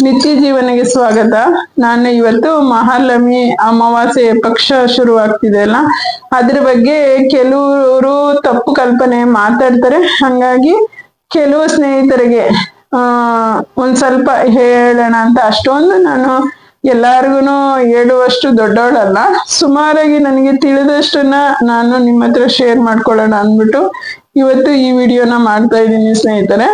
ನಿತ್ಯ ಜೀವನಗೆ ಸ್ವಾಗತ. ನಾನು ಇವತ್ತು ಮಹಾಲಕ್ಷ್ಮಿ ಅಮಾವಾಸ್ಯೆ ಪಕ್ಷ ಶುರುವಾಗ್ತಿದೆ ಅಲ್ಲ, ಅದ್ರ ಬಗ್ಗೆ ಕೆಲವರು ತಪ್ಪು ಕಲ್ಪನೆ ಮಾತಾಡ್ತಾರೆ. ಹಂಗಾಗಿ ಕೆಲವು ಸ್ನೇಹಿತರಿಗೆ ಒಂದ್ ಸ್ವಲ್ಪ ಹೇಳೋಣ ಅಂತ. ಅಷ್ಟೊಂದು ನಾನು ಎಲ್ಲಾರ್ಗು ಹೇಳುವಷ್ಟು ದೊಡ್ಡವಳಲ್ಲ, ಸುಮಾರಾಗಿ ನನಗೆ ತಿಳಿದಷ್ಟನ್ನ ನಾನು ನಿಮ್ಮ ಹತ್ರ ಶೇರ್ ಮಾಡ್ಕೊಳ್ಳೋಣ ಅಂದ್ಬಿಟ್ಟು ಇವತ್ತು ಈ ವಿಡಿಯೋನ ಮಾಡ್ತಾ ಇದ್ದೀನಿ ಸ್ನೇಹಿತರೆ.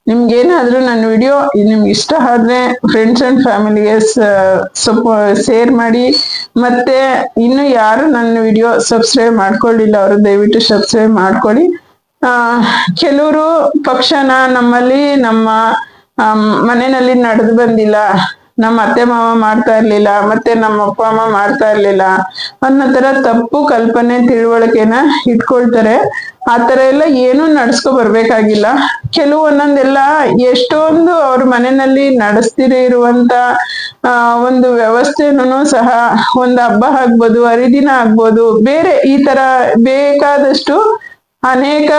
ನಿಮ್ಗೇನಾದ್ರೂ ನನ್ನ ವಿಡಿಯೋ ನಿಮ್ಗೆ ಇಷ್ಟ ಆದ್ರೆ ಫ್ರೆಂಡ್ಸ್ ಅಂಡ್ ಫ್ಯಾಮಿಲಿಗೆ ಸ್ವಲ್ಪ ಶೇರ್ ಮಾಡಿ. ಮತ್ತೆ ಇನ್ನು ಯಾರು ನನ್ನ ವಿಡಿಯೋ ಸಬ್ಸ್ಕ್ರೈಬ್ ಮಾಡ್ಕೊಳ್ಳಿಲ್ಲ ಅವರು ದಯವಿಟ್ಟು ಸಬ್ಸ್ಕ್ರೈಬ್ ಮಾಡ್ಕೊಳ್ಳಿ. ಕೆಲವರು ಪಕ್ಷನ ನಮ್ಮಲ್ಲಿ ನಮ್ಮ ಮನೆಯಲ್ಲಿ ನಡೆದು ಬಂದಿಲ್ಲ, ನಮ್ಮ ಅತ್ತೆ ಮಾವ ಮಾಡ್ತಾ ಇರ್ಲಿಲ್ಲ, ಮತ್ತೆ ನಮ್ಮ ಅಪ್ಪ ಅಮ್ಮ ಮಾಡ್ತಾ ಇರ್ಲಿಲ್ಲ ಅನ್ನೋ ತರ ತಪ್ಪು ಕಲ್ಪನೆ ತಿಳುವಳಿಕೆನ ಇಟ್ಕೊಳ್ತಾರೆ. ಆ ತರ ಎಲ್ಲ ಏನು ನಡ್ಸ್ಕೊ ಬರ್ಬೇಕಾಗಿಲ್ಲ. ಕೆಲವು ಒಂದೊಂದೆಲ್ಲ ಎಷ್ಟೊಂದು ಅವ್ರ ಮನೆಯಲ್ಲಿ ನಡೆಸ್ತಿರುವಂತ ಒಂದು ವ್ಯವಸ್ಥೆನೂ ಸಹ, ಒಂದು ಹಬ್ಬ ಆಗ್ಬೋದು, ಹರಿದಿನ ಆಗ್ಬೋದು, ಬೇರೆ ಈ ತರ ಬೇಕಾದಷ್ಟು ಅನೇಕ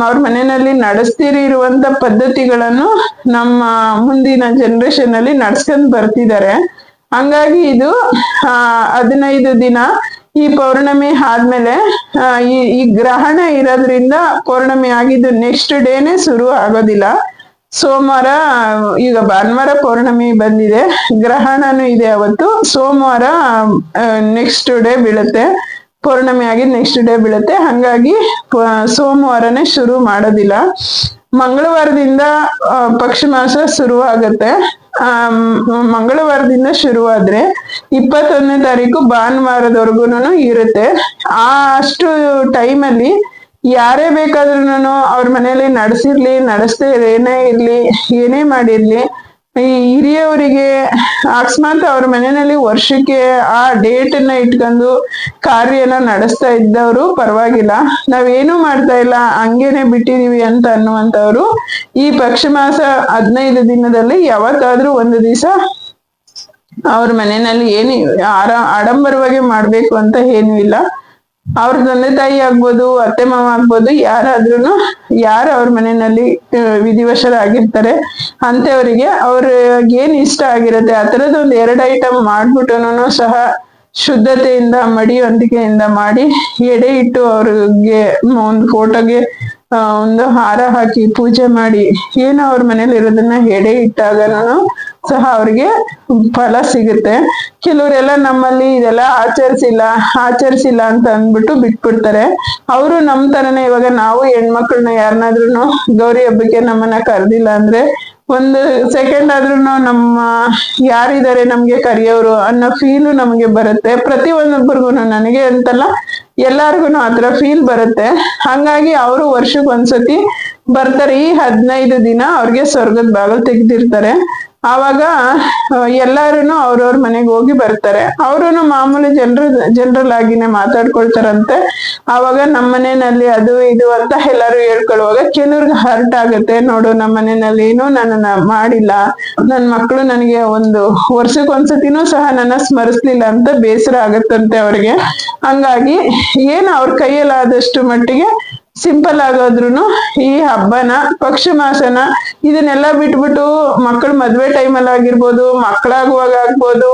ಅವ್ರ ಮನೆಯಲ್ಲಿ ನಡೆಸ್ತಿರುವಂತ ಪದ್ಧತಿಗಳನ್ನು ನಮ್ಮ ಮುಂದಿನ ಜನರೇಷನ್ ಅಲ್ಲಿ ನಡ್ಸ್ಕೊಂಡ್ ಬರ್ತಿದ್ದಾರೆ. ಹಂಗಾಗಿ ಇದು 15 ದಿನ ಈ ಪೌರ್ಣಮಿ ಆದ್ಮೇಲೆ ಈ ಗ್ರಹಣ ಇರೋದ್ರಿಂದ ಪೌರ್ಣಮಿ ಆಗಿದ್ದು ನೆಕ್ಸ್ಟ್ ಡೇನೆ ಶುರು ಆಗೋದಿಲ್ಲ. ಸೋಮವಾರ, ಈಗ ಭಾನುವಾರ ಪೌರ್ಣಮಿ ಬಂದಿದೆ, ಗ್ರಹಣನೂ ಇದೆ ಅವತ್ತು. ಸೋಮವಾರ ನೆಕ್ಸ್ಟ್ ಡೇ ಬೀಳುತ್ತೆ, ಪೌರ್ಣಮಿ ಆಗಿ ನೆಕ್ಸ್ಟ್ ಡೇ ಬೀಳುತ್ತೆ. ಹಂಗಾಗಿ ಸೋಮವಾರನೇ ಶುರು ಮಾಡೋದಿಲ್ಲ. ಮಂಗಳವಾರದಿಂದ ಪಕ್ಷ ಮಾಸ ಶುರು ಆಗತ್ತೆ. ಮಂಗಳವಾರದಿಂದ ಶುರುವಾದ್ರೆ 21ನೇ ತಾರೀಕು ಭಾನುವಾರದವರೆಗೂ ಇರುತ್ತೆ. ಅಷ್ಟು ಟೈಮಲ್ಲಿ ಯಾರೇ ಬೇಕಾದ್ರೂ ಅವ್ರ ಮನೇಲಿ ನಡೆಸಿರ್ಲಿ, ನಡೆಸ್ದೇ ಏನೇ ಇರ್ಲಿ, ಏನೇ ಮಾಡಿರ್ಲಿ, ಈ ಹಿರಿಯವರಿಗೆ ಅಕಸ್ಮಾತ್ ಅವ್ರ ಮನೆಯಲ್ಲಿ ವರ್ಷಕ್ಕೆ ಆ ಡೇಟ್ ನ ಇಟ್ಕೊಂಡು ಕಾರ್ಯನ ನಡೆಸ್ತಾ ಇದ್ದವರು ಪರವಾಗಿಲ್ಲ, ನಾವೇನು ಮಾಡ್ತಾ ಇಲ್ಲ ಹಂಗೇನೆ ಬಿಟ್ಟಿದೀವಿ ಅಂತ ಅನ್ನುವಂಥವ್ರು ಈ ಪಕ್ಷ ಮಾಸ 15 ದಿನದಲ್ಲಿ ಯಾವತ್ತಾದ್ರೂ ಒಂದು ದಿವಸ ಅವ್ರ ಮನೆಯಲ್ಲಿ ಏನು ಆಡಂಬರವಾಗಿ ಮಾಡ್ಬೇಕು ಅಂತ ಏನೂ ಇಲ್ಲ. ಅವ್ರ ತಂದೆ ತಾಯಿ ಆಗ್ಬೋದು, ಅತ್ತೆ ಮಾವ ಆಗ್ಬೋದು, ಯಾರಾದ್ರೂ ಯಾರು ಅವ್ರ ಮನೆಯಲ್ಲಿ ವಿಧಿವಶರಾಗಿರ್ತಾರೆ ಅಂತವರಿಗೆ ಅವ್ರಿಗೆ ಏನ್ ಇಷ್ಟ ಆಗಿರುತ್ತೆ ಆ ತರದ್ ಒಂದ್ 2 ಐಟಮ್ ಮಾಡ್ಬಿಟ್ಟು ಸಹ ಶುದ್ಧತೆಯಿಂದ ಮಡಿವಂತಿಕೆಯಿಂದ ಮಾಡಿ ಎಡೆ ಇಟ್ಟು ಅವ್ರಿಗೆ ಒಂದು ಫೋಟೋಗೆ ಒಂದು ಹಾರ ಹಾಕಿ ಪೂಜೆ ಮಾಡಿ ಏನೋ ಅವ್ರ ಮನೇಲಿ ಇರೋದನ್ನ ಎಡೆ ಇಟ್ಟಾಗನೂ ಸಹ ಅವ್ರಿಗೆ ಫಲ ಸಿಗುತ್ತೆ. ಕೆಲವರೆಲ್ಲ ನಮ್ಮಲ್ಲಿ ಇದೆಲ್ಲ ಆಚರಿಸಿಲ್ಲ ಅಂತ ಅಂದ್ಬಿಟ್ಟು ಬಿಟ್ಬಿಡ್ತಾರೆ. ಅವರು ನಮ್ ತರನೇ, ಇವಾಗ ನಾವು ಹೆಣ್ಮಕ್ಳನ್ನ ಯಾರನ್ನಾದ್ರೂ ಗೌರಿ ಹಬ್ಬಕ್ಕೆ ನಮ್ಮನ್ನ ಕರ್ದಿಲ್ಲ ಅಂದ್ರೆ ಒಂದು ಸೆಕೆಂಡ್ ಆದ್ರೂ ನಮ್ಮ ಯಾರಿದ್ದಾರೆ ನಮ್ಗೆ ಕರಿಯೋರು ಅನ್ನೋ ಫೀಲು ನಮ್ಗೆ ಬರುತ್ತೆ. ಪ್ರತಿ ಒಂದೊಬ್ಬರಿಗೂ, ನನಗೆ ಅಂತಲ್ಲ ಎಲ್ಲಾರ್ಗು ಆತರ ಫೀಲ್ ಬರುತ್ತೆ. ಹಂಗಾಗಿ ಅವರು ವರ್ಷಕ್ಕೊಂದ್ಸತಿ ಬರ್ತಾರೆ. ಈ 15 ದಿನ ಅವ್ರಿಗೆ ಸ್ವರ್ಗದ ಬಾಗಿಲು ತೆಗ್ದಿರ್ತಾರೆ. ಆವಾಗ ಎಲ್ಲಾರು ಅವ್ರವ್ರ ಮನೆಗೆ ಹೋಗಿ ಬರ್ತಾರೆ. ಅವ್ರು ಮಾಮೂಲಿ ಜನರಲ್ ಆಗಿನೇ ಮಾತಾಡ್ಕೊಳ್ತಾರಂತೆ. ಆವಾಗ ನಮ್ಮ ಮನೆಯಲ್ಲಿ ಅದು ಇದು ಅಂತ ಎಲ್ಲಾರು ಹೇಳ್ಕೊಳ್ಳುವಾಗ ಕೆಲವ್ರಿಗೆ ಹರ್ಟ್ ಆಗುತ್ತೆ. ನೋಡು, ನಮ್ಮ ಮನೆಯಲ್ಲಿ ಏನು ನನ್ನನ್ನ ಮಾಡಿಲ್ಲ, ನನ್ ಮಕ್ಳು ನನಗೆ ಒಂದು ವರ್ಷಕ್ಕೊಂದ್ಸತಿನೂ ಸಹ ನನ್ನ ಸ್ಮರಿಸ್ಲಿಲ್ಲ ಅಂತ ಬೇಸರ ಆಗತ್ತಂತೆ ಅವ್ರಿಗೆ. ಹಂಗಾಗಿ ಏನು ಅವ್ರ ಕೈಯಲ್ಲಾದಷ್ಟು ಮಟ್ಟಿಗೆ ಸಿಂಪಲ್ ಆಗೋದ್ರುನು ಈ ಹಬ್ಬನ, ಪಕ್ಷ ಮಾಸನ ಇದನ್ನೆಲ್ಲ ಬಿಟ್ಬಿಟ್ಟು ಮಕ್ಕಳು ಮದ್ವೆ ಟೈಮಲ್ಲಿ ಆಗಿರ್ಬೋದು, ಮಕ್ಕಳಾಗುವಾಗ ಆಗ್ಬೋದು,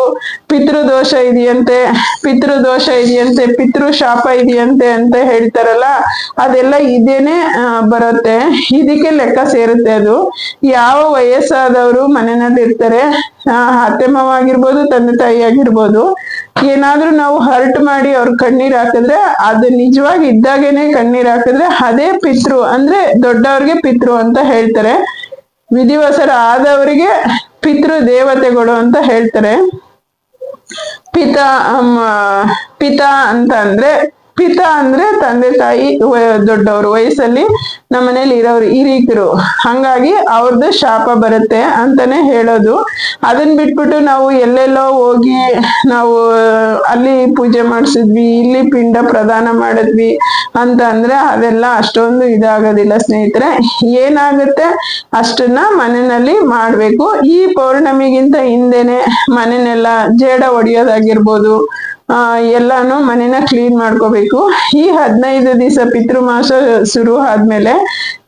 ಪಿತೃದೋಷ ಇದೆಯಂತೆ, ಪಿತೃ ಶಾಪ ಇದೆಯಂತೆ ಅಂತ ಹೇಳ್ತಾರಲ್ಲ, ಅದೆಲ್ಲ ಇದೇನೆ ಬರುತ್ತೆ. ಇದಕ್ಕೆ ಲೆಕ್ಕ ಸೇರುತ್ತೆ. ಅದು ಯಾವ ವಯಸ್ಸಾದವರು ಮನೆಯಲ್ಲಿ ಇರ್ತಾರೆ, ಅತ್ತೆ ಮಾವ ಆಗಿರ್ಬೋದು, ತಂದೆ ತಾಯಿ ಆಗಿರ್ಬೋದು, ಏನಾದ್ರೂ ನಾವು ಹರ್ಟ್ ಮಾಡಿ ಅವ್ರ ಕಣ್ಣೀರ್ ಹಾಕಿದ್ರೆ, ಅದು ನಿಜವಾಗಿ ಇದ್ದಾಗೇನೆ ಕಣ್ಣೀರ್ ಹಾಕಿದ್ರೆ ಅದೇ ಪಿತೃ, ಅಂದ್ರೆ ದೊಡ್ಡವ್ರಿಗೆ ಪಿತೃ ಅಂತ ಹೇಳ್ತಾರೆ. ವಿಧಿವಸರ ಆದವರಿಗೆ ಪಿತೃ ದೇವತೆಗಳು ಅಂತ ಹೇಳ್ತಾರೆ. ಪಿತ ಅಂದ್ರೆ ತಂದೆ ತಾಯಿ ದೊಡ್ಡವರು, ವಯಸ್ಸಲ್ಲಿ ನಮ್ಮನೇಲಿ ಇರೋರು ಹಿರೀಕರು. ಹಂಗಾಗಿ ಅವ್ರದ್ದು ಶಾಪ ಬರುತ್ತೆ ಅಂತಾನೆ ಹೇಳೋದು. ಅದನ್ನ ಬಿಟ್ಬಿಟ್ಟು ನಾವು ಎಲ್ಲೆಲ್ಲೋ ಹೋಗಿ ನಾವು ಅಲ್ಲಿ ಪೂಜೆ ಮಾಡಿಸಿದ್ವಿ, ಇಲ್ಲಿ ಪಿಂಡ ಪ್ರದಾನ ಮಾಡಿದ್ವಿ ಅಂತ ಅಂದ್ರೆ ಅದೆಲ್ಲ ಅಷ್ಟೊಂದು ಇದಾಗೋದಿಲ್ಲ ಸ್ನೇಹಿತರೆ. ಏನಾಗುತ್ತೆ ಅಷ್ಟನ್ನ ಮನೆಯಲ್ಲಿ ಮಾಡ್ಬೇಕು. ಈ ಪೌರ್ಣಮಿಗಿಂತ ಹಿಂದೆನೆ ಮನೆನೆಲ್ಲ ಜೇಡ ಹೊಡಿಯೋದಾಗಿರ್ಬೋದು, ಎಲ್ಲಾನು ಮನೆನ ಕ್ಲೀನ್ ಮಾಡ್ಕೋಬೇಕು. ಈ 15 ದಿವಸ ಪಿತೃಮಾಸ ಶುರು ಆದ್ಮೇಲೆ,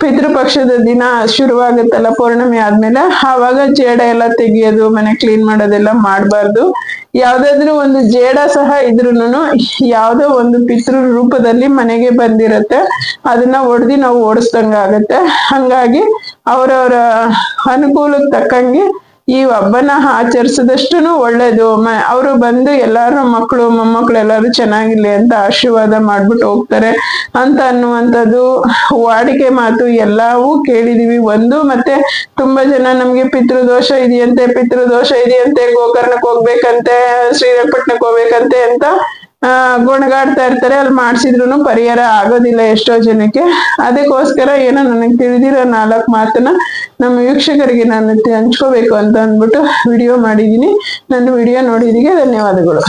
ಪಿತೃಪಕ್ಷದ ದಿನ ಶುರುವಾಗುತ್ತಲ್ಲ ಪೌರ್ಣಮಿ ಆದ್ಮೇಲೆ, ಆವಾಗ ಜೇಡ ಎಲ್ಲ ತೆಗಿಯೋದು, ಮನೆ ಕ್ಲೀನ್ ಮಾಡೋದೆಲ್ಲ ಮಾಡಬಾರ್ದು. ಯಾವ್ದಾದ್ರು ಒಂದು ಜೇಡ ಸಹ ಇದ್ರೂನು ಯಾವ್ದೋ ಒಂದು ಪಿತೃ ರೂಪದಲ್ಲಿ ಮನೆಗೆ ಬಂದಿರತ್ತೆ, ಅದನ್ನ ಒಡ್ದಿ ನಾವು ಓಡಿಸ್ದಂಗ ಆಗತ್ತೆ. ಹಂಗಾಗಿ ಅವರವರ ಅನುಕೂಲಕ್ಕೆ ತಕ್ಕಂಗೆ ಈ ಹಬ್ಬನ ಆಚರಿಸಿದಷ್ಟುನು ಒಳ್ಳೇದು. ಅವರು ಬಂದು ಎಲ್ಲಾರು ಮಕ್ಕಳು ಮೊಮ್ಮಕ್ಕಳು ಎಲ್ಲಾರು ಚೆನ್ನಾಗಿರ್ಲಿ ಅಂತ ಆಶೀರ್ವಾದ ಮಾಡ್ಬಿಟ್ಟು ಹೋಗ್ತಾರೆ ಅಂತ ಅನ್ನುವಂಥದ್ದು ವಾಡಿಕೆ ಮಾತು ಎಲ್ಲವೂ ಕೇಳಿದೀವಿ. ಮತ್ತೆ ತುಂಬಾ ಜನ ನಮ್ಗೆ ಪಿತೃದೋಷ ಇದೆಯಂತೆ, ಗೋಕರ್ಣಕ್ಕೆ ಹೋಗ್ಬೇಕಂತೆ, ಶ್ರೀರಂಗಪಟ್ಟಣಕ್ಕೆ ಹೋಗ್ಬೇಕಂತೆ ಅಂತ ಗೊಣಗಾಡ್ತಾ ಇರ್ತಾರೆ. ಅಲ್ಲಿ ಮಾಡ್ಸಿದ್ರು ಪರಿಹಾರ ಆಗೋದಿಲ್ಲ ಎಷ್ಟೋ ಜನಕ್ಕೆ. ಅದಕ್ಕೋಸ್ಕರ ಏನೋ ನನಗೆ ತಿಳಿದಿರೋ 4 ಮಾತನ್ನ ನಮ್ಮ ವೀಕ್ಷಕರಿಗೆ ನಾನು ಹಂಚ್ಕೋಬೇಕು ಅಂತ ಅಂದ್ಬಿಟ್ಟು ವಿಡಿಯೋ ಮಾಡಿದೀನಿ. ನನ್ನ ವಿಡಿಯೋ ನೋಡಿದಕ್ಕೆ ಧನ್ಯವಾದಗಳು.